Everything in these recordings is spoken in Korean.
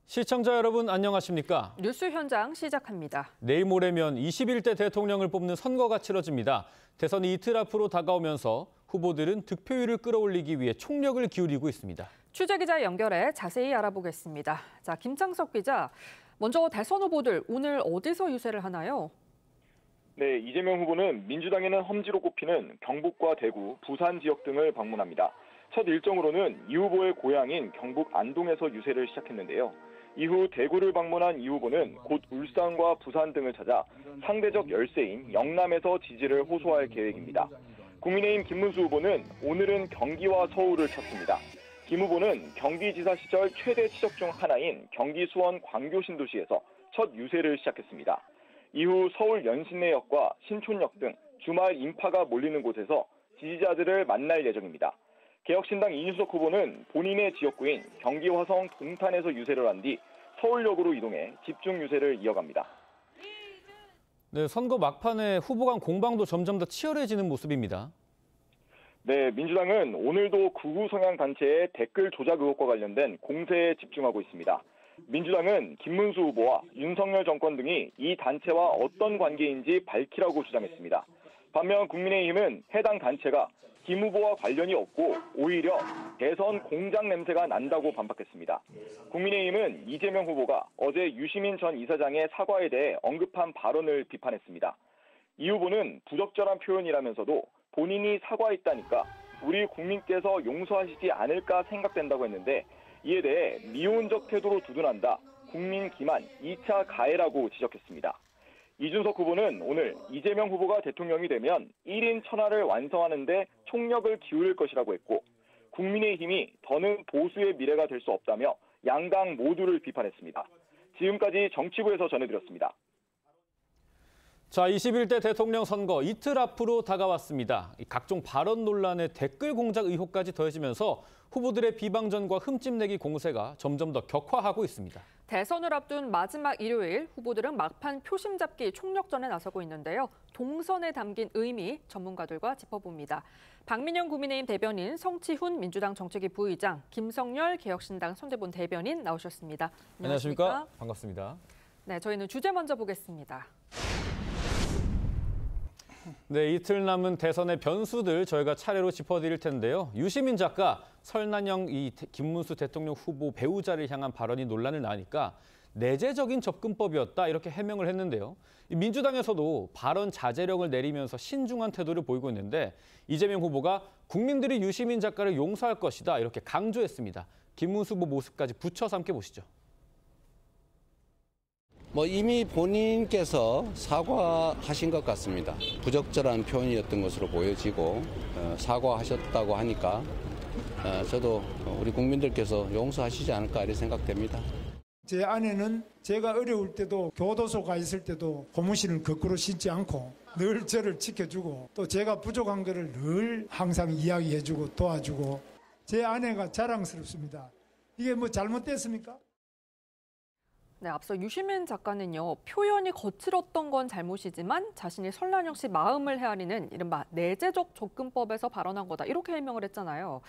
시청자 여러분 안녕하십니까? 뉴스 현장 시작합니다. 내일 모레면 21대 대통령을 뽑는 선거가 치러집니다. 대선이 이틀 앞으로 다가오면서 후보들은 득표율을 끌어올리기 위해 총력을 기울이고 있습니다. 취재기자 연결해 자세히 알아보겠습니다. 자, 김창석 기자, 먼저 대선 후보들 오늘 어디서 유세를 하나요? 네, 이재명 후보는 민주당에는 험지로 꼽히는 경북과 대구, 부산 지역 등을 방문합니다. 첫 일정으로는 이 후보의 고향인 경북 안동에서 유세를 시작했는데요. 이후 대구를 방문한 이 후보는 곧 울산과 부산 등을 찾아 상대적 열세인 영남에서 지지를 호소할 계획입니다. 국민의힘 김문수 후보는 오늘은 경기와 서울을 찾습니다. 김 후보는 경기지사 시절 최대 치적 중 하나인 경기 수원 광교 신도시에서 첫 유세를 시작했습니다. 이후 서울 연신내역과 신촌역 등 주말 인파가 몰리는 곳에서 지지자들을 만날 예정입니다. 개혁신당 이준석 후보는 본인의 지역구인 경기 화성 동탄에서 유세를 한 뒤 서울역으로 이동해 집중 유세를 이어갑니다. 네, 선거 막판에 후보 간 공방도 점점 더 치열해지는 모습입니다. 네, 민주당은 오늘도 극우 성향 단체의 댓글 조작 의혹과 관련된 공세에 집중하고 있습니다. 민주당은 김문수 후보와 윤석열 정권 등이 이 단체와 어떤 관계인지 밝히라고 주장했습니다. 반면 국민의힘은 해당 단체가 김 후보와 관련이 없고 오히려 대선 공작 냄새가 난다고 반박했습니다. 국민의힘은 이재명 후보가 어제 유시민 전 이사장의 사과에 대해 언급한 발언을 비판했습니다. 이 후보는 부적절한 표현이라면서도 본인이 사과했다니까 우리 국민께서 용서하시지 않을까 생각된다고 했는데 이에 대해 미온적 태도로 두둔한다. 국민 기만 2차 가해라고 지적했습니다. 이준석 후보는 오늘 이재명 후보가 대통령이 되면 1인 천하를 완성하는 데 총력을 기울일 것이라고 했고 국민의힘이 더는 보수의 미래가 될 수 없다며 양당 모두를 비판했습니다. 지금까지 정치부에서 전해드렸습니다. 자, 21대 대통령 선거 이틀 앞으로 다가왔습니다. 각종 발언 논란에 댓글 공작 의혹까지 더해지면서 후보들의 비방전과 흠집내기 공세가 점점 더 격화하고 있습니다. 대선을 앞둔 마지막 일요일 후보들은 막판 표심 잡기 총력전에 나서고 있는데요. 동선에 담긴 의미 전문가들과 짚어봅니다. 박민영 국민의힘 대변인, 성치훈 민주당 정책위 부의장, 김성열 개혁신당 손대본 대변인 나오셨습니다. 안녕하십니까? 반갑습니다. 네, 저희는 주제 먼저 보겠습니다. 네, 이틀 남은 대선의 변수들 저희가 차례로 짚어드릴 텐데요. 유시민 작가, 설난영 김문수 대통령 후보 배우자를 향한 발언이 논란을 낳으니까 내재적인 접근법이었다 이렇게 해명을 했는데요. 민주당에서도 발언 자제령을 내리면서 신중한 태도를 보이고 있는데 이재명 후보가 국민들이 유시민 작가를 용서할 것이다 이렇게 강조했습니다. 김문수 후보 모습까지 붙여서 함께 보시죠. 이미 본인께서 사과하신 것 같습니다. 부적절한 표현이었던 것으로 보여지고 사과하셨다고 하니까 저도 우리 국민들께서 용서하시지 않을까 이렇게 생각됩니다. 제 아내는 제가 어려울 때도 교도소 가 있을 때도 고무신을 거꾸로 신지 않고 늘 저를 지켜주고 또 제가 부족한 거를 늘 항상 이야기해주고 도와주고 제 아내가 자랑스럽습니다. 이게 잘못됐습니까? 네, 앞서 유시민 작가는요, 표현이 거칠었던 건 잘못이지만 자신이 설난영 씨 마음을 헤아리는 이른바 내재적 접근법에서 발언한 거다 이렇게 해명을 했잖아요.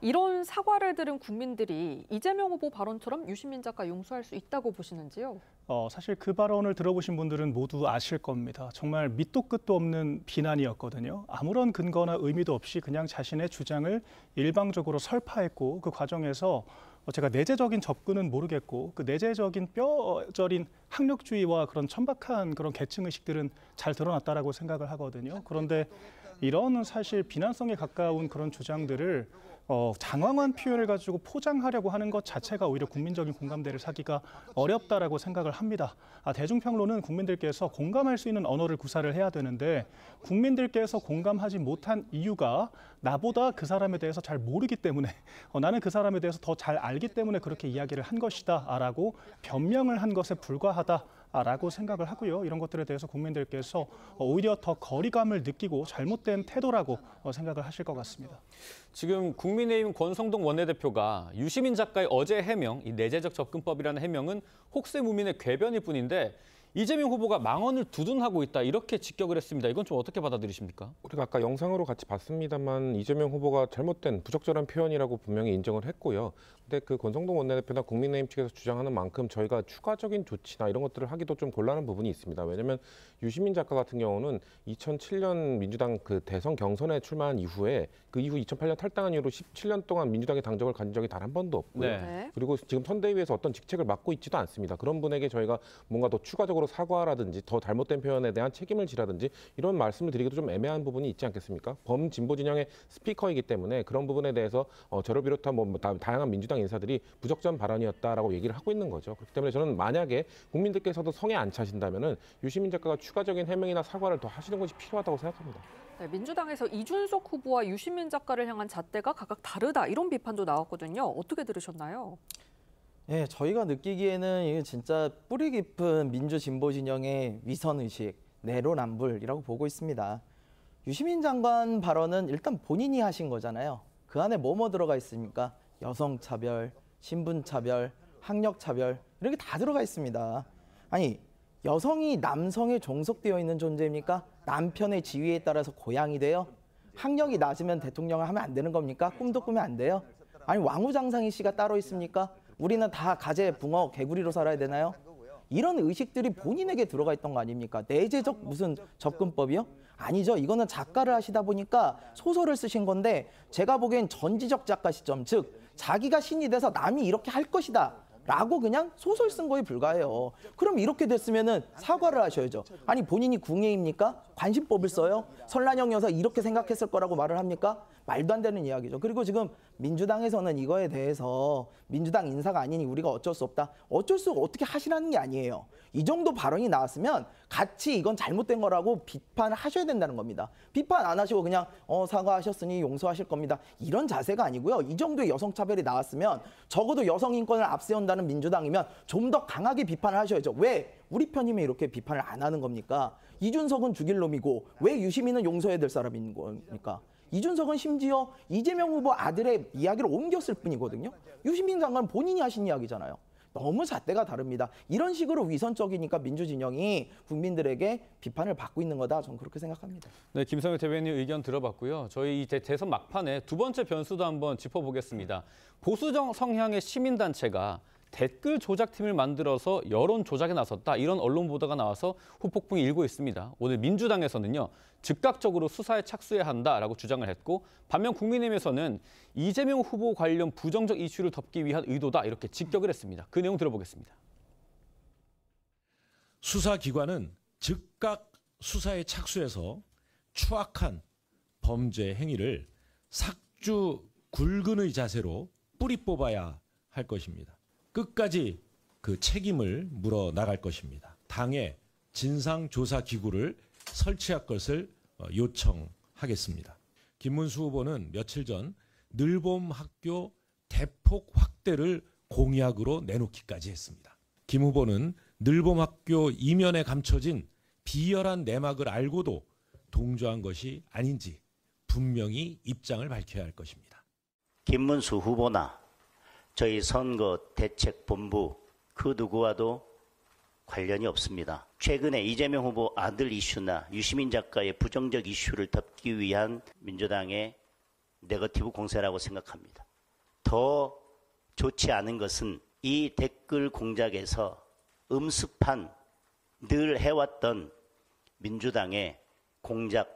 이런 사과를 들은 국민들이 이재명 후보 발언처럼 유시민 작가 용서할 수 있다고 보시는지요? 사실 그 발언을 들어보신 분들은 모두 아실 겁니다. 정말 밑도 끝도 없는 비난이었거든요. 아무런 근거나 의미도 없이 그냥 자신의 주장을 일방적으로 설파했고 그 과정에서 제가 내재적인 접근은 모르겠고 그 내재적인 뼈저린 학력주의와 그런 천박한 그런 계층의식들은 잘 드러났다라고 생각을 하거든요. 그런데 이런 사실 비난성에 가까운 그런 주장들을 장황한 표현을 가지고 포장하려고 하는 것 자체가 오히려 국민적인 공감대를 사기가 어렵다라고 생각을 합니다. 대중평론은 국민들께서 공감할 수 있는 언어를 구사를 해야 되는데 국민들께서 공감하지 못한 이유가 나보다 그 사람에 대해서 잘 모르기 때문에 나는 그 사람에 대해서 더 잘 알기 때문에 그렇게 이야기를 한 것이다라고 변명을 한 것에 불과하다라고 생각을 하고요. 이런 것들에 대해서 국민들께서 오히려 더 거리감을 느끼고 잘못된 태도라고 생각을 하실 것 같습니다. 지금 국민의힘 권성동 원내대표가 유시민 작가의 어제 해명, 이 내재적 접근법이라는 해명은 혹세무민의 궤변일 뿐인데 이재명 후보가 망언을 두둔하고 있다 이렇게 직격을 했습니다. 이건 좀 어떻게 받아들이십니까? 우리가 아까 영상으로 같이 봤습니다만 이재명 후보가 잘못된 부적절한 표현이라고 분명히 인정을 했고요. 근데 그 권성동 원내대표나 국민의힘 측에서 주장하는 만큼 저희가 추가적인 조치나 이런 것들을 하기도 좀 곤란한 부분이 있습니다. 왜냐하면 유시민 작가 같은 경우는 2007년 민주당 그 대선 경선에 출마한 이후에 그 이후 2008년 탈당한 이후로 17년 동안 민주당의 당적을 가진 적이 단 한 번도 없고요. 네. 그리고 지금 선대위에서 어떤 직책을 맡고 있지도 않습니다. 그런 분에게 저희가 뭔가 더 추가적으로 사과라든지 더 잘못된 표현에 대한 책임을 지라든지 이런 말씀을 드리기도 좀 애매한 부분이 있지 않겠습니까? 범진보 진영의 스피커이기 때문에 그런 부분에 대해서 저를 비롯한 다양한 민주당 인사들이 부적절한 발언이었다라고 얘기를 하고 있는 거죠. 그렇기 때문에 저는 만약에 국민들께서도 성에 안 차신다면은 유시민 작가가 추가적인 해명이나 사과를 더 하시는 것이 필요하다고 생각합니다. 네, 민주당에서 이준석 후보와 유시민 작가를 향한 잣대가 각각 다르다 이런 비판도 나왔거든요. 어떻게 들으셨나요? 예, 저희가 느끼기에는 이게 진짜 뿌리 깊은 민주 진보 진영의 위선 의식, 내로남불이라고 보고 있습니다. 유시민 장관 발언은 일단 본인이 하신 거잖아요. 그 안에 뭐뭐 들어가 있습니까? 여성 차별, 신분 차별, 학력 차별 이렇게 다 들어가 있습니다. 아니, 여성이 남성에 종속되어 있는 존재입니까? 남편의 지위에 따라서 고양이 돼요? 학력이 낮으면 대통령을 하면 안 되는 겁니까? 꿈도 꾸면 안 돼요? 아니, 왕후장상희 씨가 따로 있습니까? 우리는 다 가재, 붕어, 개구리로 살아야 되나요? 이런 의식들이 본인에게 들어가 있던 거 아닙니까? 내재적 무슨 접근법이요? 아니죠. 이거는 작가를 하시다 보니까 소설을 쓰신 건데 제가 보기엔 전지적 작가 시점, 즉 자기가 신이 돼서 남이 이렇게 할 것이다 라고 그냥 소설 쓴 거에 불과해요. 그럼 이렇게 됐으면은 사과를 하셔야죠. 아니, 본인이 궁예입니까? 관심법을 써요? 설란영 여사 이렇게 생각했을 거라고 말을 합니까? 말도 안 되는 이야기죠. 그리고 지금 민주당에서는 이거에 대해서 민주당 인사가 아니니 우리가 어쩔 수 없다. 어쩔 수 어떻게 하시라는 게 아니에요. 이 정도 발언이 나왔으면 같이 이건 잘못된 거라고 비판을 하셔야 된다는 겁니다. 비판 안 하시고 그냥 사과하셨으니 용서하실 겁니다. 이런 자세가 아니고요. 이 정도의 여성차별이 나왔으면 적어도 여성 인권을 앞세운다는 민주당이면 좀 더 강하게 비판을 하셔야죠. 왜 우리 편이면 이렇게 비판을 안 하는 겁니까? 이준석은 죽일 놈이고 왜 유시민은 용서해야 될 사람인 겁니까? 이준석은 심지어 이재명 후보 아들의 이야기를 옮겼을 뿐이거든요. 유시민 장관은 본인이 하신 이야기잖아요. 너무 잣대가 다릅니다. 이런 식으로 위선적이니까 민주진영이 국민들에게 비판을 받고 있는 거다. 저는 그렇게 생각합니다. 네, 김성일 대변인 의견 들어봤고요. 저희 이 대선 막판에 두 번째 변수도 한번 짚어보겠습니다. 보수적 성향의 시민단체가 댓글 조작팀을 만들어서 여론 조작에 나섰다. 이런 언론 보도가 나와서 후폭풍이 일고 있습니다. 오늘 민주당에서는요. 즉각적으로 수사에 착수해야 한다라고 주장을 했고 반면 국민의힘에서는 이재명 후보 관련 부정적 이슈를 덮기 위한 의도다. 이렇게 직격을 했습니다. 그 내용 들어보겠습니다. 수사기관은 즉각 수사에 착수해서 추악한 범죄 행위를 삭주 굵은의 자세로 뿌리 뽑아야 할 것입니다. 끝까지 그 책임을 물어 나갈 것입니다. 당의 진상조사기구를 설치할 것을 요청하겠습니다. 김문수 후보는 며칠 전 늘봄 학교 대폭 확대를 공약으로 내놓기까지 했습니다. 김 후보는 늘봄 학교 이면에 감춰진 비열한 내막을 알고도 동조한 것이 아닌지 분명히 입장을 밝혀야 할 것입니다. 김문수 후보나 저희 선거대책본부 그 누구와도 관련이 없습니다. 최근에 이재명 후보 아들 이슈나 유시민 작가의 부정적 이슈를 덮기 위한 민주당의 네거티브 공세라고 생각합니다. 더 좋지 않은 것은 이 댓글 공작에서 음습한 늘 해왔던 민주당의 공작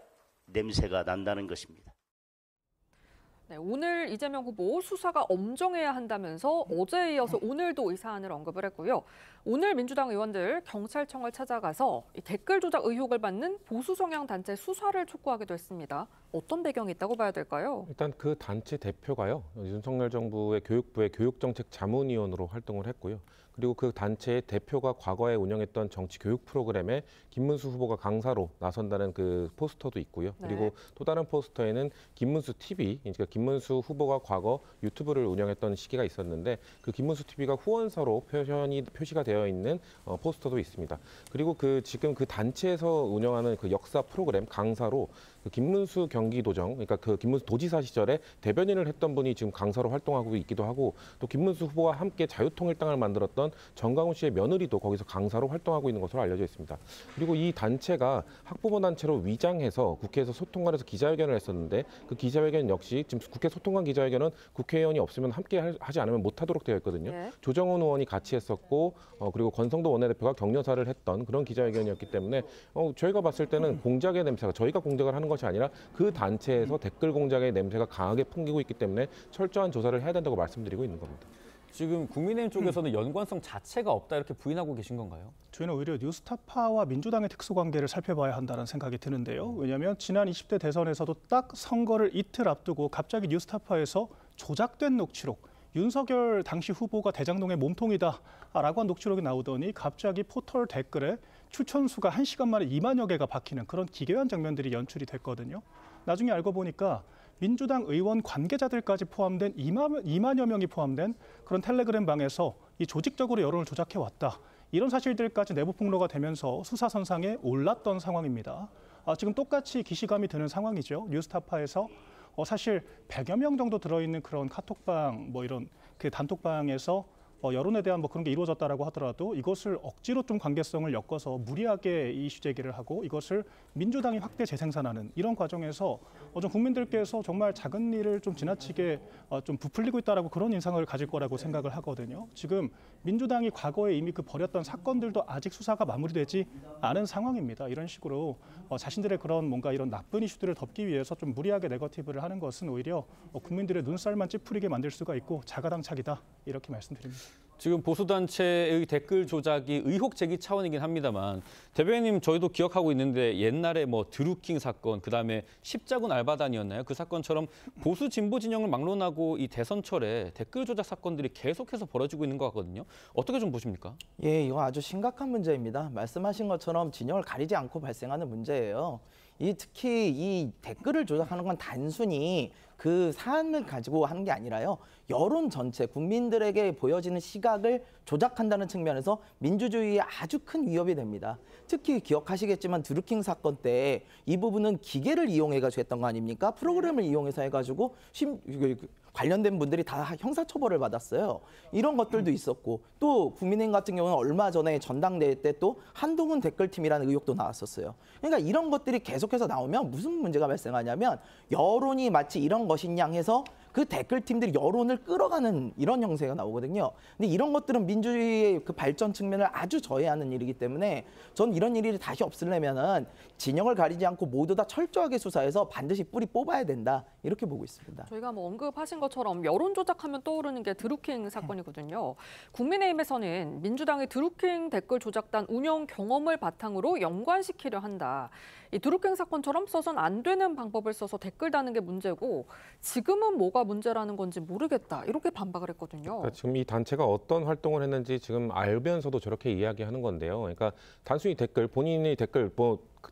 냄새가 난다는 것입니다. 네, 오늘 이재명 후보 수사가 엄정해야 한다면서 어제에 이어서 오늘도 이 사안을 언급을 했고요. 오늘 민주당 의원들 경찰청을 찾아가서 이 댓글 조작 의혹을 받는 보수 성향 단체 수사를 촉구하기도 했습니다. 어떤 배경이 있다고 봐야 될까요? 일단 그 단체 대표가요. 윤석열 정부의 교육부의 교육정책 자문위원으로 활동을 했고요. 그리고 그 단체의 대표가 과거에 운영했던 정치 교육 프로그램에 김문수 후보가 강사로 나선다는 그 포스터도 있고요. 네. 그리고 또 다른 포스터에는 김문수 TV, 그러니까 김문수 후보가 과거 유튜브를 운영했던 시기가 있었는데 그 김문수 TV가 후원사로 표시가 되어 있는 포스터도 있습니다. 그리고 지금 그 단체에서 운영하는 그 역사 프로그램 강사로 그 김문수 경기도정, 그러니까 그 김문수 도지사 시절에 대변인을 했던 분이 지금 강사로 활동하고 있기도 하고 또 김문수 후보와 함께 자유통일당을 만들었던 있었던 정강훈 씨의 며느리도 거기서 강사로 활동하고 있는 것으로 알려져 있습니다. 그리고 이 단체가 학부모 단체로 위장해서 국회에서 소통관에서 기자회견을 했었는데 그 기자회견 역시 지금 국회 소통관 기자회견은 국회의원이 없으면 함께 하지 않으면 못하도록 되어 있거든요. 네. 조정훈 의원이 같이 했었고 그리고 권성도 원내대표가 격려사를 했던 그런 기자회견이었기 때문에 저희가 봤을 때는 공작의 냄새가 저희가 공작을 하는 것이 아니라 그 단체에서 댓글 공작의 냄새가 강하게 풍기고 있기 때문에 철저한 조사를 해야 된다고 말씀드리고 있는 겁니다. 지금 국민의힘 쪽에서는 연관성 자체가 없다 이렇게 부인하고 계신 건가요? 저희는 오히려 뉴스타파와 민주당의 특수관계를 살펴봐야 한다는 생각이 드는데요. 왜냐하면 지난 20대 대선에서도 딱 선거를 이틀 앞두고 갑자기 뉴스타파에서 조작된 녹취록, 윤석열 당시 후보가 대장동의 몸통이다라고 한 녹취록이 나오더니 갑자기 포털 댓글에 추천수가 1시간 만에 2만여 개가 박히는 그런 기괴한 장면들이 연출이 됐거든요. 나중에 알고 보니까 민주당 의원 관계자들까지 포함된 2만여 명이 포함된 그런 텔레그램 방에서 이 조직적으로 여론을 조작해왔다. 이런 사실들까지 내부 폭로가 되면서 수사선상에 올랐던 상황입니다. 지금 똑같이 기시감이 드는 상황이죠. 뉴스타파에서 사실 100여 명 정도 들어있는 그런 카톡방 이런 그 단톡방에서 여론에 대한 그런 게 이루어졌다라고 하더라도 이것을 억지로 좀 관계성을 엮어서 무리하게 이슈 제기를 하고 이것을 민주당이 확대 재생산하는 이런 과정에서 좀 국민들께서 정말 작은 일을 좀 지나치게 좀 부풀리고 있다라고 그런 인상을 가질 거라고 생각을 하거든요. 지금 민주당이 과거에 이미 그 벌였던 사건들도 아직 수사가 마무리되지 않은 상황입니다. 이런 식으로 자신들의 그런 뭔가 이런 나쁜 이슈들을 덮기 위해서 좀 무리하게 네거티브를 하는 것은 오히려 국민들의 눈살만 찌푸리게 만들 수가 있고 자가당착이다 이렇게 말씀드립니다. 지금 보수단체의 댓글 조작이 의혹 제기 차원이긴 합니다만 대변인님 저희도 기억하고 있는데 옛날에 드루킹 사건 그다음에 십자군 알바단이었나요? 그 사건처럼 보수 진보 진영을 막론하고 이 대선철에 댓글 조작 사건들이 계속해서 벌어지고 있는 것 같거든요. 어떻게 좀 보십니까? 예, 이거 아주 심각한 문제입니다. 말씀하신 것처럼 진영을 가리지 않고 발생하는 문제예요. 특히 이 댓글을 조작하는 건 단순히 그 사안을 가지고 하는 게 아니라요. 여론 전체, 국민들에게 보여지는 시각을 조작한다는 측면에서 민주주의에 아주 큰 위협이 됩니다. 특히 기억하시겠지만 드루킹 사건 때 이 부분은 기계를 이용해가지고 했던 거 아닙니까? 프로그램을 이용해서 해가지고 관련된 분들이 다 형사처벌을 받았어요. 이런 것들도 있었고 또 국민의힘 같은 경우는 얼마 전에 전당대회 때 또 한동훈 댓글팀이라는 의혹도 나왔었어요. 그러니까 이런 것들이 계속해서 나오면 무슨 문제가 발생하냐면 여론이 마치 이런 것인 양 해서 그 댓글팀들이 여론을 끌어가는 이런 형태가 나오거든요. 근데 이런 것들은 민주주의의 그 발전 측면을 아주 저해하는 일이기 때문에 전 이런 일이 다시 없으려면은 진영을 가리지 않고 모두 다 철저하게 수사해서 반드시 뿌리 뽑아야 된다. 이렇게 보고 있습니다. 저희가 언급하신 것처럼 여론 조작하면 떠오르는 게 드루킹 사건이거든요. 국민의힘에서는 민주당의 드루킹 댓글 조작단 운영 경험을 바탕으로 연관시키려 한다. 이 드루킹 사건처럼 써선 안 되는 방법을 써서 댓글 다는 게 문제고 지금은 뭐가 문제라는 건지 모르겠다. 이렇게 반박을 했거든요. 그러니까 지금 이 단체가 어떤 활동을 했는지 지금 알면서도 저렇게 이야기하는 건데요. 그러니까 단순히 댓글, 본인이 댓글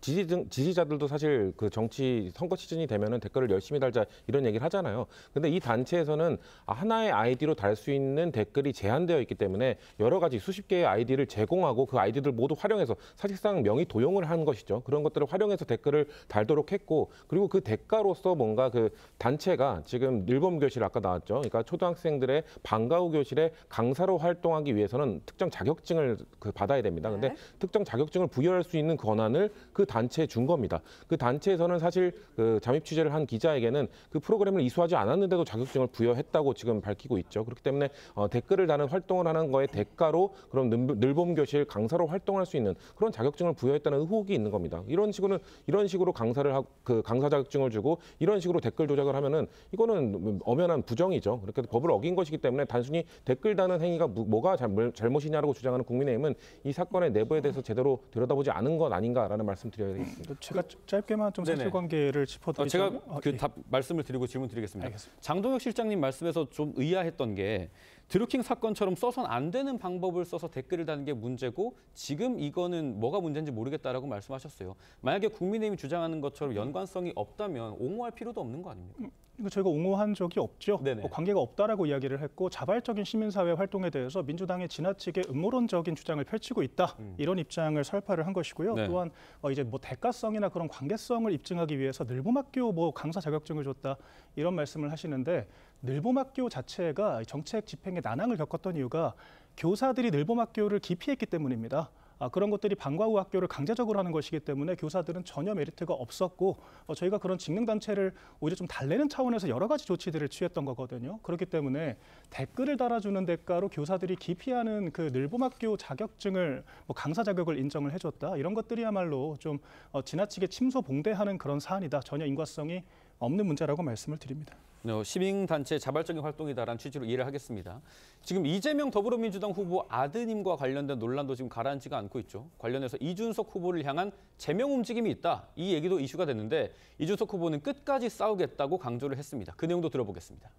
지지자들도 사실 그 정치 선거 시즌이 되면은 댓글을 열심히 달자 이런 얘기를 하잖아요. 근데 이 단체에서는 하나의 아이디로 달 수 있는 댓글이 제한되어 있기 때문에 여러 가지 수십 개의 아이디를 제공하고 그 아이디들 모두 활용해서 사실상 명의 도용을 한 것이죠. 그런 것들을 활용해서 댓글을 달도록 했고 그리고 그 대가로서 뭔가 그 단체가 지금 일범교실 아까 나왔죠. 그러니까 초등학생들의 방과 후 교실에 강사로 활동하기 위해서는 특정 자격증을 받아야 됩니다. 근데 특정 자격증을 부여할 수 있는 권한을 그 단체에 준 겁니다. 그 단체에서는 사실 그 잠입 취재를 한 기자에게는 그 프로그램을 이수하지 않았는데도 자격증을 부여했다고 지금 밝히고 있죠. 그렇기 때문에 댓글을 다는 활동을 하는 거에 대가로 그럼 늘봄교실 강사로 활동할 수 있는 그런 자격증을 부여했다는 의혹이 있는 겁니다. 이런 식으로 강사를 하고 그 강사 자격증을 주고 이런 식으로 댓글 조작을 하면은 이거는 엄연한 부정이죠. 그렇게 법을 어긴 것이기 때문에 단순히 댓글 다는 행위가 뭐가 잘못이냐라고 주장하는 국민의힘은 이 사건의 내부에 대해서 제대로 들여다보지 않은 것 아닌가라는 말씀드려야 되겠습니다. 제가 짧게만 좀 사실관계를 짚어드리자면 제가 답 말씀을 드리고 질문 드리겠습니다. 알겠습니다. 장동혁 실장님 말씀에서 좀 의아했던 게 드루킹 사건처럼 써선 안 되는 방법을 써서 댓글을 다는 게 문제고 지금 이거는 뭐가 문제인지 모르겠다라고 말씀하셨어요. 만약에 국민의힘이 주장하는 것처럼 연관성이 없다면 옹호할 필요도 없는 거 아닙니까? 이거 저희가 옹호한 적이 없죠. 관계가 없다라고 이야기를 했고 자발적인 시민사회 활동에 대해서 민주당이 지나치게 음모론적인 주장을 펼치고 있다. 이런 입장을 설파를 한 것이고요. 또한 이제 대가성이나 그런 관계성을 입증하기 위해서 늘봄학교 강사 자격증을 줬다. 이런 말씀을 하시는데 늘봄학교 자체가 정책 집행에 난항을 겪었던 이유가 교사들이 늘봄학교를 기피했기 때문입니다. 그런 것들이 방과 후 학교를 강제적으로 하는 것이기 때문에 교사들은 전혀 메리트가 없었고 저희가 그런 직능단체를 오히려 좀 달래는 차원에서 여러 가지 조치들을 취했던 거거든요. 그렇기 때문에 댓글을 달아주는 대가로 교사들이 기피하는 그 늘봄학교 자격증을 강사 자격을 인정을 해줬다. 이런 것들이야말로 좀 지나치게 침소봉대하는 그런 사안이다. 전혀 인과성이 없는 문제라고 말씀을 드립니다. 시민단체 자발적인 활동이다라는 취지로 이해를 하겠습니다. 지금 이재명 더불어민주당 후보 아드님과 관련된 논란도 지금 가라앉지가 않고 있죠. 관련해서 이준석 후보를 향한 제명 움직임이 있다. 이 얘기도 이슈가 됐는데 이준석 후보는 끝까지 싸우겠다고 강조를 했습니다. 그 내용도 들어보겠습니다.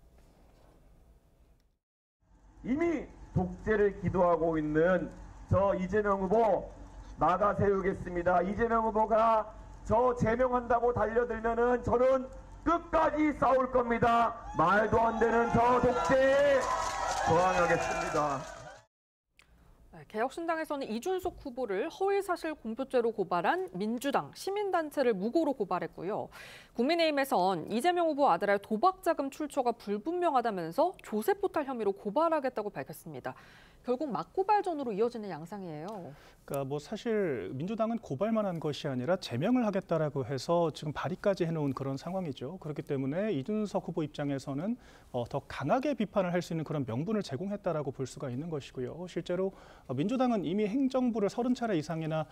이미 독재를 기도하고 있는 저 이재명 후보 나가 세우겠습니다. 이재명 후보가 저 제명한다고 달려들면은 저는 끝까지 싸울 겁니다. 말도 안 되는 저 독재에 저항하겠습니다. 개혁신당에서는 이준석 후보를 허위사실 공표죄로 고발한 민주당, 시민단체를 무고로 고발했고요. 국민의힘에선 이재명 후보 아들의 도박자금 출처가 불분명하다면서 조세포탈 혐의로 고발하겠다고 밝혔습니다. 결국 맞고발전으로 이어지는 양상이에요. 그러니까 사실 민주당은 고발만 한 것이 아니라 제명을 하겠다라고 해서 지금 발의까지 해놓은 그런 상황이죠. 그렇기 때문에 이준석 후보 입장에서는 더 강하게 비판을 할 수 있는 그런 명분을 제공했다라고 볼 수가 있는 것이고요. 실제로 민주당은 이미 행정부를 30차례 이상이나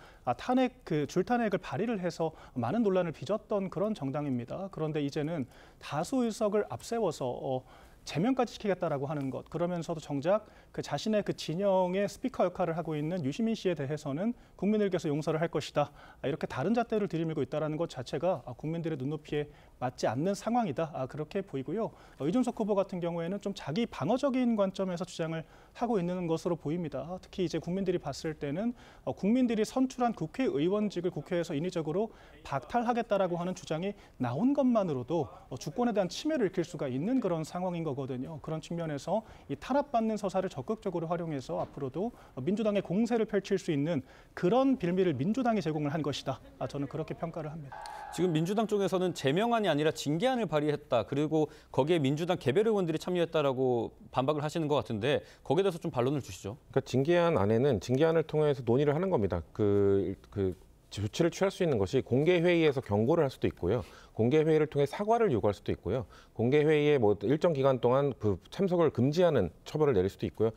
줄탄핵을 발의를 해서 많은 논란을 빚었던 그런 정당입니다. 그런데 이제는 다수 의석을 앞세워서 제명까지 시키겠다라고 하는 것, 그러면서도 정작 그 자신의 그 진영의 스피커 역할을 하고 있는 유시민 씨에 대해서는 국민들께서 용서를 할 것이다. 이렇게 다른 잣대를 들이밀고 있다는 것 자체가 국민들의 눈높이에 맞지 않는 상황이다. 그렇게 보이고요. 이준석 후보 같은 경우에는 좀 자기 방어적인 관점에서 주장을 하고 있는 것으로 보입니다. 특히 이제 국민들이 봤을 때는 국민들이 선출한 국회의원직을 국회에서 인위적으로 박탈하겠다라고 하는 주장이 나온 것만으로도 주권에 대한 침해를 일으킬 수가 있는 그런 상황인 거거든요. 그런 측면에서 이 탄압받는 서사를 적극적으로 활용해서 앞으로도 민주당의 공세를 펼칠 수 있는 그런 빌미를 민주당이 제공을 한 것이다. 저는 그렇게 평가를 합니다. 지금 민주당 쪽에서는 제명안이 아니라 징계안을 발의했다. 그리고 거기에 민주당 개별 의원들이 참여했다라고 반박을 하시는 것 같은데 거기에 대해서 좀 반론을 주시죠. 그러니까 징계안 안에는 징계안을 통해서 논의를 하는 겁니다. 조치를 취할 수 있는 것이 공개 회의에서 경고를 할 수도 있고요. 공개 회의를 통해 사과를 요구할 수도 있고요. 공개 회의에 일정 기간 동안 그 참석을 금지하는 처벌을 내릴 수도 있고요.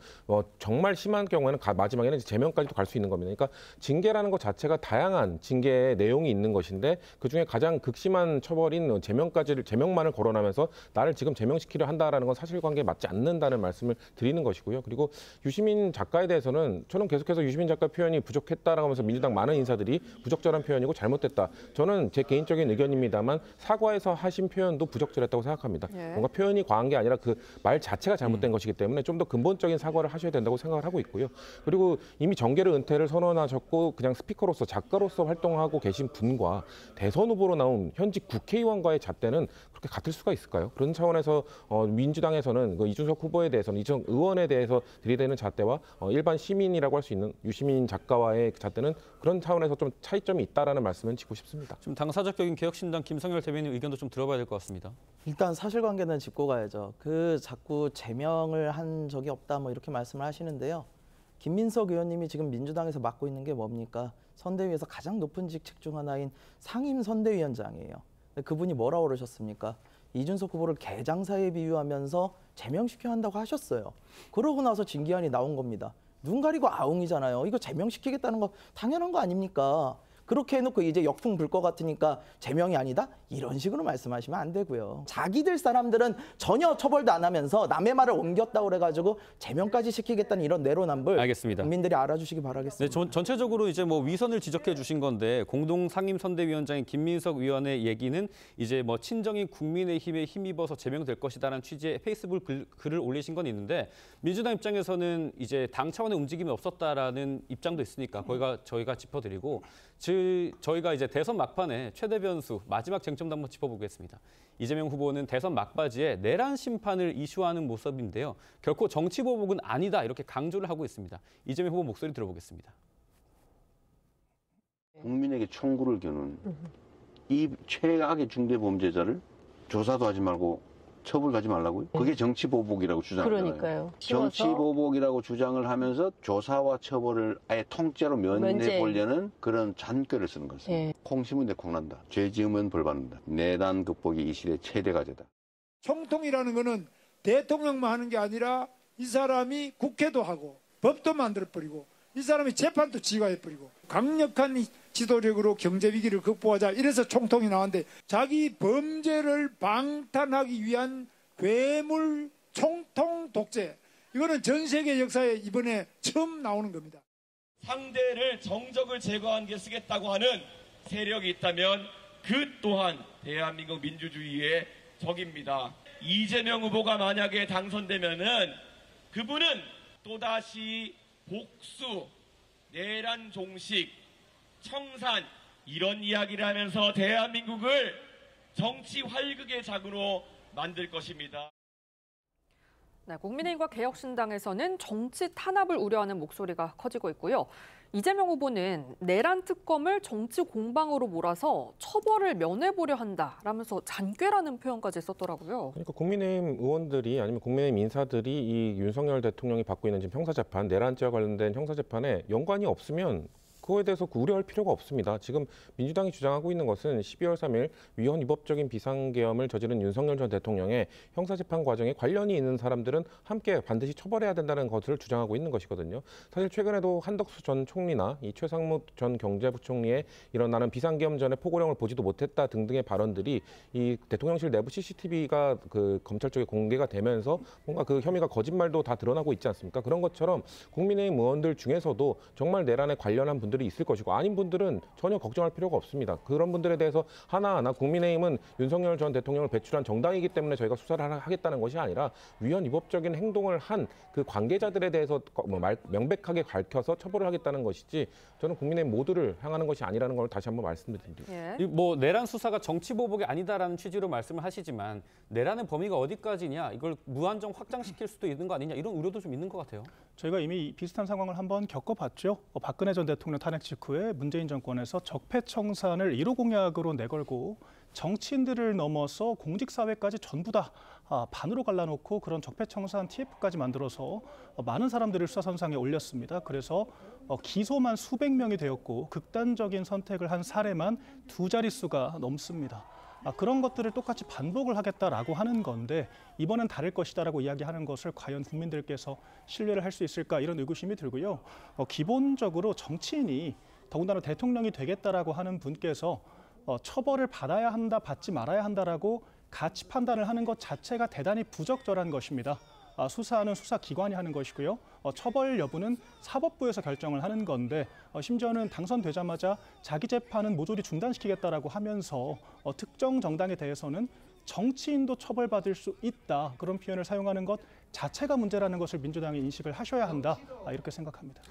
정말 심한 경우에는 마지막에는 제명까지도 갈 수 있는 겁니다. 그러니까 징계라는 것 자체가 다양한 징계의 내용이 있는 것인데 그중에 가장 극심한 처벌인 제명만을 거론하면서 나를 지금 제명시키려 한다라는 건 사실관계에 맞지 않는다는 말씀을 드리는 것이고요. 그리고 유시민 작가에 대해서는 저는 계속해서 유시민 작가 표현이 부족했다라고 하면서 민주당 많은 인사들이 부적절한 표현이고 잘못됐다. 저는 제 개인적인 의견입니다만 사과에서 하신 표현도 부적절했다고 생각합니다. 뭔가 표현이 과한 게 아니라 그 말 자체가 잘못된 것이기 때문에 좀 더 근본적인 사과를 하셔야 된다고 생각을 하고 있고요. 그리고 이미 정계를 은퇴를 선언하셨고 그냥 스피커로서 작가로서 활동하고 계신 분과 대선 후보로 나온 현직 국회의원과의 잣대는 그렇게 같을 수가 있을까요? 그런 차원에서 민주당에서는 그 이준석 후보에 대해서는 이준석 의원에 대해서 들이대는 잣대와 일반 시민이라고 할 수 있는 유시민 작가와의 잣대는 그런 차원에서 좀 차이점이 있다라는 말씀은 짚고 싶습니다. 좀 당사자격인 개혁신당 김성열 대변인 의견도 좀 들어봐야 될 것 같습니다. 일단 사실관계는 짚고 가야죠. 자꾸 제명을 한 적이 없다 이렇게 말씀을 하시는데요. 김민석 의원님이 지금 민주당에서 맡고 있는 게 뭡니까? 선대위에서 가장 높은 직책 중 하나인 상임선대위원장이에요. 근데 그분이 뭐라고 그러셨습니까? 이준석 후보를 개장사에 비유하면서 제명시켜야 한다고 하셨어요. 그러고 나서 징계안이 나온 겁니다. 눈 가리고 아웅이잖아요. 이거 제명시키겠다는 거 당연한 거 아닙니까? 그렇게 해놓고 이제 역풍 불 것 같으니까 제명이 아니다? 이런 식으로 말씀하시면 안 되고요. 자기들 사람들은 전혀 처벌도 안 하면서 남의 말을 옮겼다고 그래가지고 제명까지 시키겠다는 이런 내로남불. 알겠습니다. 국민들이 알아주시기 바라겠습니다. 네, 전체적으로 이제 위선을 지적해 주신 건데 공동 상임선대위원장인 김민석 위원의 얘기는 이제 친정인 국민의힘에 힘입어서 제명될 것이다라는 취지의 페이스북 글을 올리신 건 있는데 민주당 입장에서는 이제 당 차원의 움직임이 없었다라는 입장도 있으니까 저희가 짚어드리고 저희가 이제 대선 막판에 최대 변수 마지막 쟁점도 한번 짚어보겠습니다. 이재명 후보는 대선 막바지에 내란 심판을 이슈하는 모습인데요. 결코 정치 보복은 아니다 이렇게 강조를 하고 있습니다. 이재명 후보 목소리 들어보겠습니다. 국민에게 청구를 겨눈 이 최악의 중대 범죄자를 조사도 하지 말고 처벌 가지 말라고요? 그게 정치 보복이라고 주장하잖아요. 그러니까요. 정치 보복이라고 주장을 하면서 조사와 처벌을 아예 통째로 면내보려는 그런 잔꾀를 쓰는 것입니다. 콩 심은 데 콩 난다. 죄 지으면 벌 받는다. 내란 극복이 이 시대의 최대 과제다. 총통이라는 거는 대통령만 하는 게 아니라 이 사람이 국회도 하고 법도 만들어버리고 이 사람이 재판도 지가 해버리고 강력한 지도력으로 경제 위기를 극복하자 이래서 총통이 나왔는데 자기 범죄를 방탄하기 위한 괴물 총통 독재 이거는 전 세계 역사에 이번에 처음 나오는 겁니다. 상대를 정적을 제거하는 게 쓰겠다고 하는 세력이 있다면 그 또한 대한민국 민주주의의 적입니다. 이재명 후보가 만약에 당선되면은 그분은 또다시 복수, 내란 종식, 청산 이런 이야기를 하면서 대한민국을 정치 활극의 장으로 만들 것입니다. 네, 국민의힘과 개혁신당에서는 정치 탄압을 우려하는 목소리가 커지고 있고요. 이재명 후보는 내란 특검을 정치 공방으로 몰아서 처벌을 면해보려 한다라면서 잔꾀라는 표현까지 썼더라고요. 그러니까 국민의힘 의원들이 아니면 국민의힘 인사들이 이 윤석열 대통령이 받고 있는 지금 형사재판, 내란죄와 관련된 형사재판에 연관이 없으면 그거에 대해서 우려할 필요가 없습니다. 지금 민주당이 주장하고 있는 것은 12월 3일 위헌 위법적인 비상계엄을 저지른 윤석열 전 대통령의 형사재판 과정에 관련이 있는 사람들은 함께 반드시 처벌해야 된다는 것을 주장하고 있는 것이거든요. 사실 최근에도 한덕수 전 총리나 이 최상무 전 경제부총리의 이런 나는 비상계엄 전에 포고령을 보지도 못했다 등등의 발언들이 이 대통령실 내부 CCTV가 그 검찰 쪽에 공개가 되면서 뭔가 그 혐의가 거짓말도 다 드러나고 있지 않습니까? 그런 것처럼 국민의힘 의원들 중에서도 정말 내란에 관련한 분들이 있을 것이고 아닌 분들은 전혀 걱정할 필요가 없습니다. 그런 분들에 대해서 하나하나 국민의힘은 윤석열 전 대통령을 배출한 정당이기 때문에 저희가 수사를 하겠다는 것이 아니라 위헌 위법적인 행동을 한 그 관계자들에 대해서 명백하게 밝혀서 처벌을 하겠다는 것이지 저는 국민의힘 모두를 향하는 것이 아니라는 걸 다시 한번 말씀드립니다. 예. 뭐 내란 수사가 정치 보복이 아니다라는 취지로 말씀을 하시지만 내란의 범위가 어디까지냐 이걸 무한정 확장시킬 수도 있는 거 아니냐 이런 우려도 좀 있는 것 같아요. 저희가 이미 비슷한 상황을 한번 겪어봤죠. 박근혜 전 대통령 탄핵 직후에 문재인 정권에서 적폐청산을 1호 공약으로 내걸고 정치인들을 넘어서 공직사회까지 전부 다 반으로 갈라놓고 그런 적폐청산 TF까지 만들어서 많은 사람들을 수사선상에 올렸습니다. 그래서 기소만 수백 명이 되었고 극단적인 선택을 한 사례만 2자릿수가 넘습니다. 그런 것들을 똑같이 반복을 하겠다라고 하는 건데 이번엔 다를 것이다라고 이야기하는 것을 과연 국민들께서 신뢰를 할 수 있을까 이런 의구심이 들고요. 기본적으로 정치인이 더군다나 대통령이 되겠다라고 하는 분께서 처벌을 받아야 한다, 받지 말아야 한다라고 가치 판단을 하는 것 자체가 대단히 부적절한 것입니다. 수사는 수사기관이 하는 것이고요. 처벌 여부는 사법부에서 결정을 하는 건데 심지어는 당선되자마자 자기 재판은 모조리 중단시키겠다라고 하면서 특정 정당에 대해서는 정치인도 처벌받을 수 있다. 그런 표현을 사용하는 것 자체가 문제라는 것을 민주당이 인식을 하셔야 한다. 이렇게 생각합니다.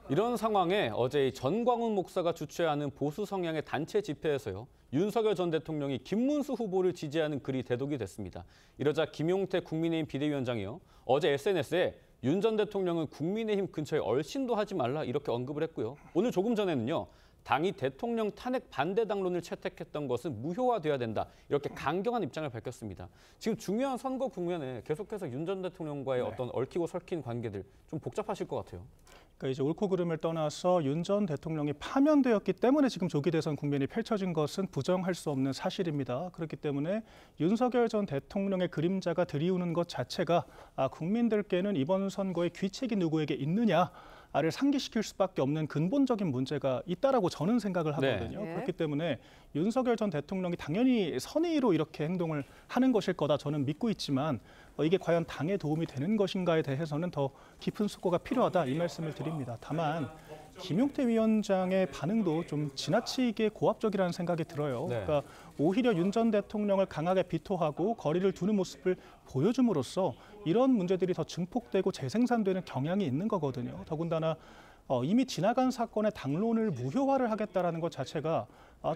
이런 상황에 어제 전광훈 목사가 주최하는 보수 성향의 단체 집회에서요. 윤석열 전 대통령이 김문수 후보를 지지하는 글이 대독이 됐습니다. 이러자 김용태 국민의힘 비대위원장이요. 어제 SNS에 윤 전 대통령은 국민의힘 근처에 얼씬도 하지 말라 이렇게 언급을 했고요. 오늘 조금 전에는요. 당이 대통령 탄핵 반대 당론을 채택했던 것은 무효화돼야 된다. 이렇게 강경한 입장을 밝혔습니다. 지금 중요한 선거 국면에 계속해서 윤 전 대통령과의 어떤 얽히고 설킨 관계들 좀 복잡하실 것 같아요. 그러니까 이제 옳고 그름을 떠나서 윤 전 대통령이 파면되었기 때문에 지금 조기 대선 국면이 펼쳐진 것은 부정할 수 없는 사실입니다. 그렇기 때문에 윤석열 전 대통령의 그림자가 드리우는 것 자체가 국민들께는 이번 선거에 귀책이 누구에게 있느냐를 상기시킬 수밖에 없는 근본적인 문제가 있다라고 저는 생각을 하거든요. 네. 그렇기 때문에 윤석열 전 대통령이 당연히 선의로 이렇게 행동을 하는 것일 거다 저는 믿고 있지만 이게 과연 당에 도움이 되는 것인가에 대해서는 더 깊은 숙고가 필요하다 이 말씀을 드립니다. 다만 김용태 위원장의 반응도 좀 지나치게 고압적이라는 생각이 들어요. 네. 그러니까 오히려 윤 전 대통령을 강하게 비토하고 거리를 두는 모습을 보여줌으로써 이런 문제들이 더 증폭되고 재생산되는 경향이 있는 거거든요. 더군다나 이미 지나간 사건의 당론을 무효화를 하겠다라는 것 자체가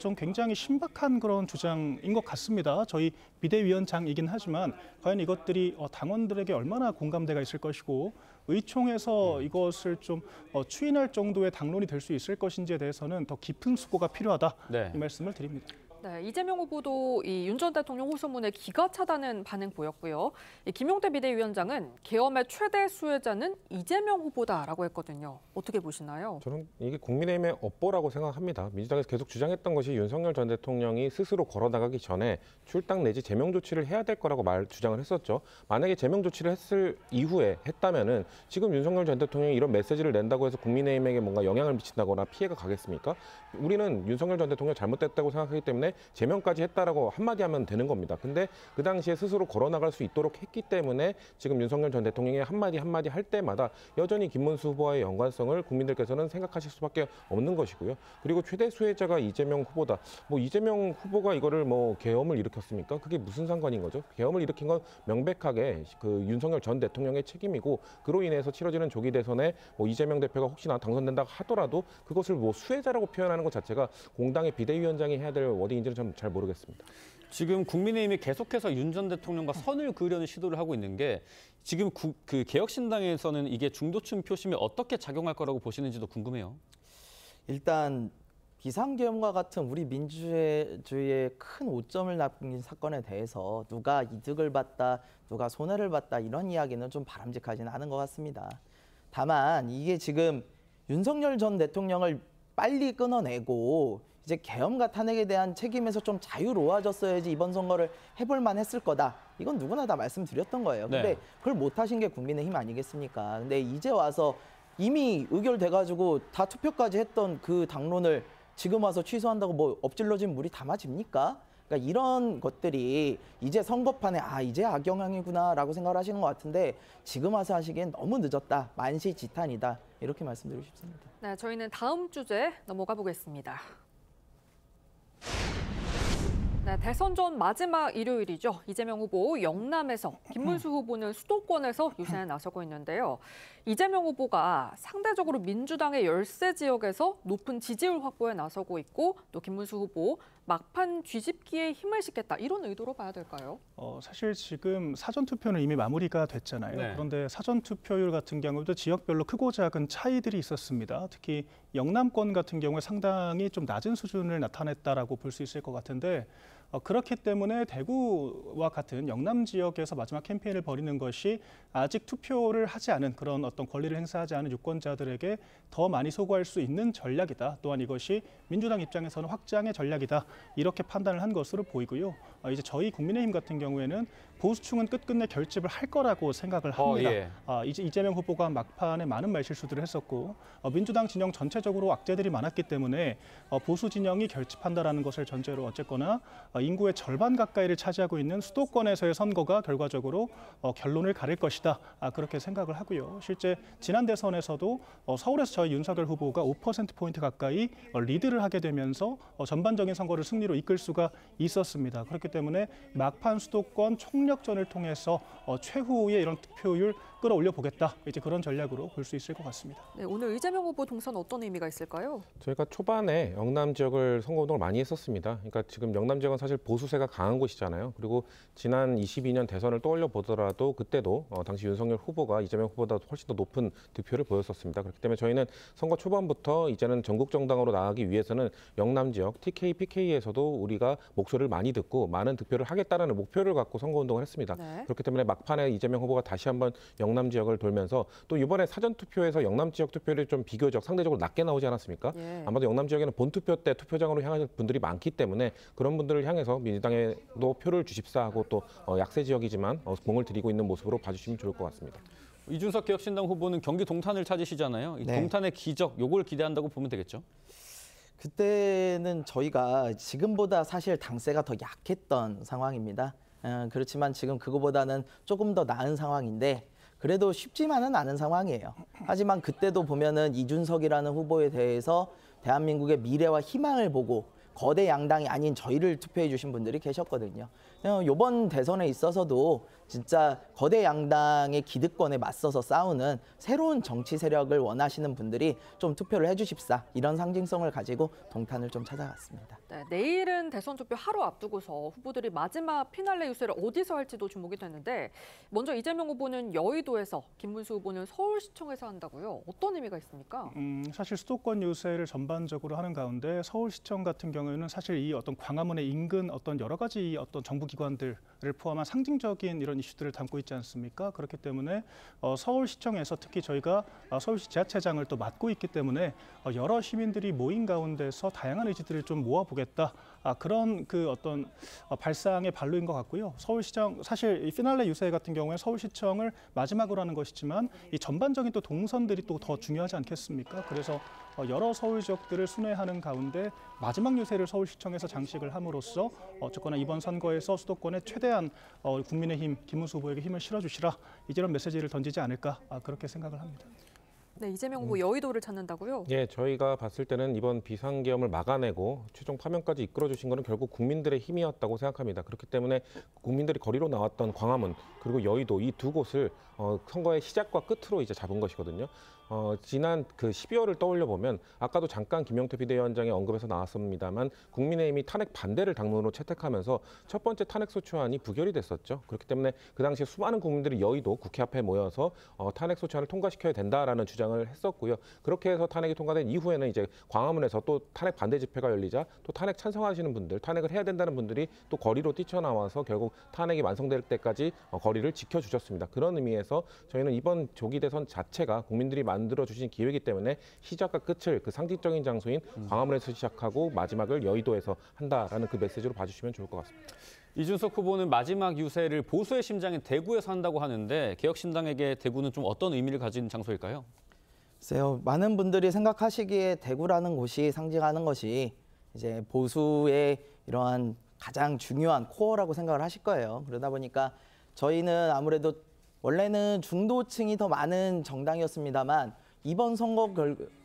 좀 굉장히 신박한 그런 주장인 것 같습니다. 저희 비대위원장이긴 하지만 과연 이것들이 당원들에게 얼마나 공감대가 있을 것이고 의총에서 이것을 좀 추인할 정도의 당론이 될 수 있을 것인지에 대해서는 더 깊은 숙고가 필요하다. 이 말씀을 드립니다. 네, 이재명 후보도 이 윤 전 대통령 호소문에 기가 차다는 반응 보였고요. 이 김용태 비대위원장은 계엄의 최대 수혜자는 이재명 후보다라고 했거든요. 어떻게 보시나요? 저는 이게 국민의힘의 업보라고 생각합니다. 민주당에서 계속 주장했던 것이 윤석열 전 대통령이 스스로 걸어나가기 전에 출당 내지 제명 조치를 해야 될 거라고 주장을 했었죠. 만약에 제명 조치를 했을 이후에 했다면은 지금 윤석열 전 대통령이 이런 메시지를 낸다고 해서 국민의힘에게 뭔가 영향을 미친다거나 피해가 가겠습니까? 우리는 윤석열 전 대통령 잘못됐다고 생각하기 때문에 제명까지 했다라고 한마디 하면 되는 겁니다. 근데 그 당시에 스스로 걸어나갈 수 있도록 했기 때문에 지금 윤석열 전 대통령이 한마디 할 때마다 여전히 김문수 후보와의 연관성을 국민들께서는 생각하실 수밖에 없는 것이고요. 그리고 최대 수혜자가 이재명 후보다. 뭐 이재명 후보가 이거를 뭐 계엄을 일으켰습니까? 그게 무슨 상관인 거죠? 계엄을 일으킨 건 명백하게 그 윤석열 전 대통령의 책임이고 그로 인해서 치러지는 조기 대선에 뭐 이재명 대표가 혹시나 당선된다 하더라도 그것을 뭐 수혜자라고 표현하는 것 자체가 공당의 비대위원장이 해야 될 워딩인지는 좀 잘 모르겠습니다. 지금 국민의힘이 계속해서 윤 전 대통령과 선을 그으려는 시도를 하고 있는 게 지금 그 개혁신당에서는 이게 중도층 표심에 어떻게 작용할 거라고 보시는지도 궁금해요. 일단 비상계엄과 같은 우리 민주주의에 큰 오점을 남긴 사건에 대해서 누가 이득을 봤다, 누가 손해를 봤다 이런 이야기는 좀 바람직하지는 않은 것 같습니다. 다만 이게 지금 윤석열 전 대통령을 빨리 끊어내고 이제 계엄과 탄핵에 대한 책임에서 좀 자유로워졌어야지 이번 선거를 해볼 만했을 거다. 이건 누구나 다 말씀드렸던 거예요. 근데 네. 그걸 못하신 게 국민의힘 아니겠습니까? 근데 이제 와서 이미 의결돼가지고 다 투표까지 했던 그 당론을 지금 와서 취소한다고 뭐 엎질러진 물이 담아집니까? 그러니까 이런 것들이 이제 선거판에 이제 악영향이구나라고 생각을 하시는 것 같은데 지금 와서 하시기엔 너무 늦었다. 만시지탄이다. 이렇게 말씀드리고 싶습니다. 네, 저희는 다음 주제 넘어가 보겠습니다. 네, 대선 전 마지막 일요일이죠. 이재명 후보 영남에서, 김문수 후보는 수도권에서 유세에 나서고 있는데요. 이재명 후보가 상대적으로 민주당의 열세 지역에서 높은 지지율 확보에 나서고 있고 또 김문수 후보 막판 뒤집기에 힘을 싣겠다 이런 의도로 봐야 될까요? 사실 지금 사전투표는 이미 마무리가 됐잖아요. 네. 그런데 사전투표율 같은 경우도 지역별로 크고 작은 차이들이 있었습니다. 특히 영남권 같은 경우에 상당히 좀 낮은 수준을 나타냈다라고 볼 수 있을 것 같은데 그렇기 때문에 대구와 같은 영남 지역에서 마지막 캠페인을 벌이는 것이 아직 투표를 하지 않은 그런 어떤 권리를 행사하지 않은 유권자들에게 더 많이 소구할 수 있는 전략이다. 또한 이것이 민주당 입장에서는 확장의 전략이다. 이렇게 판단을 한 것으로 보이고요. 이제 저희 국민의힘 같은 경우에는 보수층은 끝끝내 결집을 할 거라고 생각을 합니다. 예. 이제 이재명 후보가 막판에 많은 말실수들을 했었고 민주당 진영 전체적으로 악재들이 많았기 때문에 보수 진영이 결집한다라는 것을 전제로 어쨌거나 인구의 절반 가까이를 차지하고 있는 수도권에서의 선거가 결과적으로 결론을 가릴 것이다. 그렇게 생각을 하고요. 실제 지난 대선에서도 서울에서 저희 윤석열 후보가 5%포인트 가까이 리드를 하게 되면서 전반적인 선거를 승리로 이끌 수가 있었습니다. 그렇기 때문에 막판 수도권 총력전을 통해서 최후의 이런 득표율 끌어올려 보겠다. 이제 그런 전략으로 볼 수 있을 것 같습니다. 네, 오늘 이재명 후보 동선 어떤 의미가 있을까요? 저희가 초반에 영남 지역을 선거운동을 많이 했었습니다. 그러니까 지금 영남 지역은 사실 보수세가 강한 곳이잖아요. 그리고 지난 22년 대선을 떠올려 보더라도 그때도 당시 윤석열 후보가 이재명 후보보다 훨씬 더 높은 득표를 보였었습니다. 그렇기 때문에 저희는 선거 초반부터 이제는 전국 정당으로 나가기 위해서는 영남 지역 TK, PK에서도 우리가 목소리를 많이 듣고 많은 득표를 하겠다는 목표를 갖고 선거운동을 했습니다. 네. 그렇기 때문에 막판에 이재명 후보가 다시 한번 영남 지역을 돌면서 또 이번에 사전투표에서 영남 지역 투표율이 좀 비교적 상대적으로 낮게 나오지 않았습니까? 예. 아마도 영남 지역에는 본투표 때 투표장으로 향하는 분들이 많기 때문에 그런 분들을 향해서 민주당에도 표를 주십사 하고 또 약세 지역이지만 공을 들이고 있는 모습으로 봐주시면 좋을 것 같습니다. 이준석 개혁신당 후보는 경기 동탄을 찾으시잖아요. 이 네. 동탄의 기적, 요걸 기대한다고 보면 되겠죠? 그때는 저희가 지금보다 사실 당세가 더 약했던 상황입니다. 그렇지만 지금 그거보다는 조금 더 나은 상황인데 그래도 쉽지만은 않은 상황이에요. 하지만 그때도 보면은 이준석이라는 후보에 대해서 대한민국의 미래와 희망을 보고 거대 양당이 아닌 저희를 투표해 주신 분들이 계셨거든요. 이번 대선에 있어서도 진짜 거대 양당의 기득권에 맞서서 싸우는 새로운 정치 세력을 원하시는 분들이 좀 투표를 해주십사, 이런 상징성을 가지고 동탄을 좀 찾아갔습니다. 네, 내일은 대선 투표 하루 앞두고서 후보들이 마지막 피날레 유세를 어디서 할지도 주목이 되는데, 먼저 이재명 후보는 여의도에서, 김문수 후보는 서울시청에서 한다고요. 어떤 의미가 있습니까? 사실 수도권 유세를 전반적으로 하는 가운데 서울시청 같은 경우에는 사실 이 어떤 광화문의 인근 어떤 여러 가지 어떤 정부기관들을 포함한 상징적인 이런 이슈들을 담고 있지 않습니까? 그렇기 때문에 서울시청에서 특히 저희가 서울시 지하체장을 또 맡고 있기 때문에 여러 시민들이 모인 가운데서 다양한 의지들을 좀 모아보겠다. 그런 그 어떤 발상의 발로인 것 같고요. 서울시청, 사실 이 피날레 유세 같은 경우에 서울시청을 마지막으로 하는 것이지만 이 전반적인 또 동선들이 또 더 중요하지 않겠습니까? 그래서 여러 서울 지역들을 순회하는 가운데 마지막 유세를 서울시청에서 장식을 함으로써 어쨌거나 이번 선거에서 수도권에 최대한 국민의힘 김문수 후보에게 힘을 실어주시라, 이런 메시지를 던지지 않을까, 그렇게 생각을 합니다. 네, 이재명 후보 여의도를 찾는다고요? 예, 저희가 봤을 때는 이번 비상계엄을 막아내고 최종 파면까지 이끌어주신 것은 결국 국민들의 힘이었다고 생각합니다. 그렇기 때문에 국민들이 거리로 나왔던 광화문 그리고 여의도, 이 두 곳을 선거의 시작과 끝으로 이제 잡은 것이거든요. 지난 그 12월을 떠올려 보면 아까도 잠깐 김영태 비대위원장의 언급에서 나왔습니다만 국민의힘이 탄핵 반대를 당론으로 채택하면서 첫 번째 탄핵 소추안이 부결이 됐었죠. 그렇기 때문에 그 당시에 수많은 국민들이 여의도 국회 앞에 모여서 탄핵 소추안을 통과시켜야 된다라는 주장을 했었고요. 그렇게 해서 탄핵이 통과된 이후에는 이제 광화문에서 또 탄핵 반대 집회가 열리자 또 탄핵 찬성하시는 분들, 탄핵을 해야 된다는 분들이 또 거리로 뛰쳐나와서 결국 탄핵이 완성될 때까지 거리를 지켜주셨습니다. 그런 의미에서 저희는 이번 조기 대선 자체가 국민들이 만들어주신 기회이기 때문에 시작과 끝을 그 상징적인 장소인 광화문에서 시작하고 마지막을 여의도에서 한다라는 그 메시지로 봐주시면 좋을 것 같습니다. 이준석 후보는 마지막 유세를 보수의 심장인 대구에서 한다고 하는데, 개혁신당에게 대구는 좀 어떤 의미를 가진 장소일까요? 글쎄요, 많은 분들이 생각하시기에 대구라는 곳이 상징하는 것이 이제 보수의 이러한 가장 중요한 코어라고 생각을 하실 거예요. 그러다 보니까 저희는 아무래도 원래는 중도층이 더 많은 정당이었습니다만 이번 선거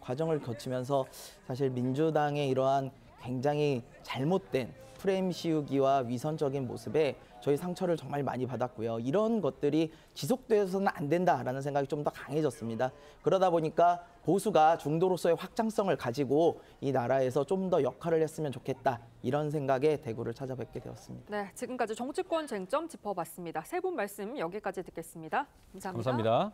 과정을 거치면서 사실 민주당의 이러한 굉장히 잘못된 프레임 씌우기와 위선적인 모습에 저희 상처를 정말 많이 받았고요. 이런 것들이 지속돼서는 안 된다라는 생각이 좀 더 강해졌습니다. 그러다 보니까 보수가 중도로서의 확장성을 가지고 이 나라에서 좀 더 역할을 했으면 좋겠다, 이런 생각에 대구를 찾아뵙게 되었습니다. 네, 지금까지 정치권 쟁점 짚어봤습니다. 세 분 말씀 여기까지 듣겠습니다. 감사합니다. 감사합니다.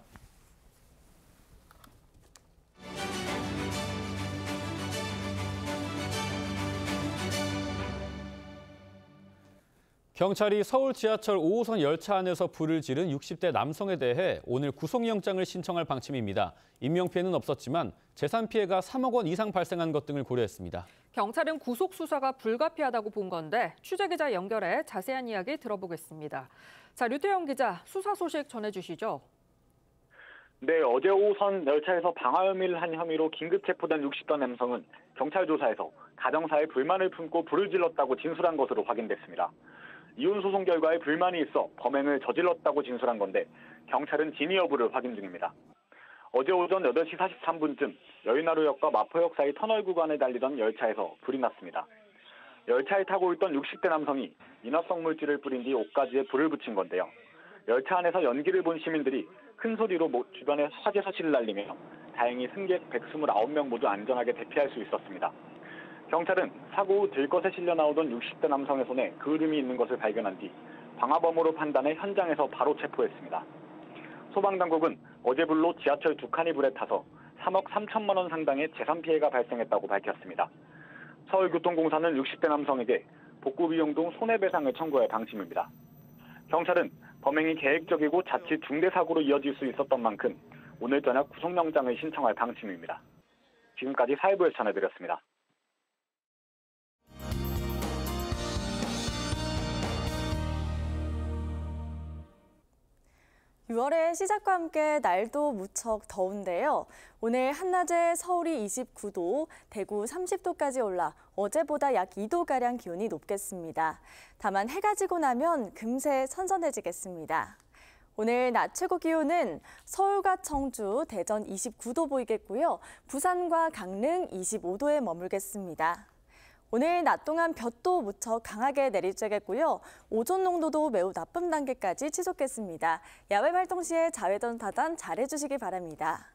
경찰이 서울 지하철 5호선 열차 안에서 불을 지른 60대 남성에 대해 오늘 구속영장을 신청할 방침입니다. 인명피해는 없었지만 재산 피해가 3억 원 이상 발생한 것 등을 고려했습니다. 경찰은 구속 수사가 불가피하다고 본 건데 취재기자 연결해 자세한 이야기 들어보겠습니다. 자, 류태영 기자, 수사 소식 전해주시죠. 네, 어제 오후선 열차에서 방화 혐의를 한 혐의로 긴급 체포된 60대 남성은 경찰 조사에서 가정사에 불만을 품고 불을 질렀다고 진술한 것으로 확인됐습니다. 이혼 소송 결과에 불만이 있어 범행을 저질렀다고 진술한 건데 경찰은 진위 여부를 확인 중입니다. 어제 오전 8시 43분쯤 여의나루역과 마포역 사이 터널 구간에 달리던 열차에서 불이 났습니다. 열차에 타고 있던 60대 남성이 인화성 물질을 뿌린 뒤 옷가지에 불을 붙인 건데요. 열차 안에서 연기를 본 시민들이 큰 소리로 주변에 화재 소식을 날리며 다행히 승객 129명 모두 안전하게 대피할 수 있었습니다. 경찰은 사고 후 들것에 실려 나오던 60대 남성의 손에 그을음이 있는 것을 발견한 뒤 방화범으로 판단해 현장에서 바로 체포했습니다. 소방당국은 어제 불로 지하철 2칸이 불에 타서 3억 3천만 원 상당의 재산 피해가 발생했다고 밝혔습니다. 서울교통공사는 60대 남성에게 복구 비용 등 손해배상을 청구할 방침입니다. 경찰은 범행이 계획적이고 자칫 중대사고로 이어질 수 있었던 만큼 오늘 저녁 구속영장을 신청할 방침입니다. 지금까지 사회부에서 전해드렸습니다. 6월의 시작과 함께 날도 무척 더운데요. 오늘 한낮에 서울이 29도, 대구 30도까지 올라 어제보다 약 2도가량 기온이 높겠습니다. 다만 해가 지고 나면 금세 선선해지겠습니다. 오늘 낮 최고 기온은 서울과 청주, 대전 29도 보이겠고요. 부산과 강릉 25도에 머물겠습니다. 오늘 낮 동안 볕도 무척 강하게 내리쬐겠고요. 오존 농도도 매우 나쁨 단계까지 치솟겠습니다. 야외 활동 시에 자외선 차단 잘해주시기 바랍니다.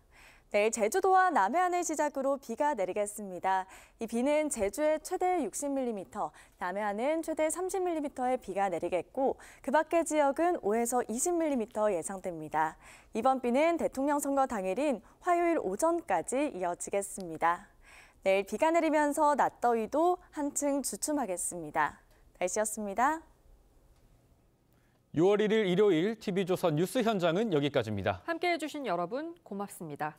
내일 제주도와 남해안을 시작으로 비가 내리겠습니다. 이 비는 제주에 최대 60mm, 남해안은 최대 30mm의 비가 내리겠고 그 밖의 지역은 5에서 20mm 예상됩니다. 이번 비는 대통령 선거 당일인 화요일 오전까지 이어지겠습니다. 내일 비가 내리면서 낮더위도 한층 주춤하겠습니다. 날씨였습니다. 6월 1일 일요일 TV조선 뉴스 현장은 여기까지입니다. 함께해 주신 여러분 고맙습니다.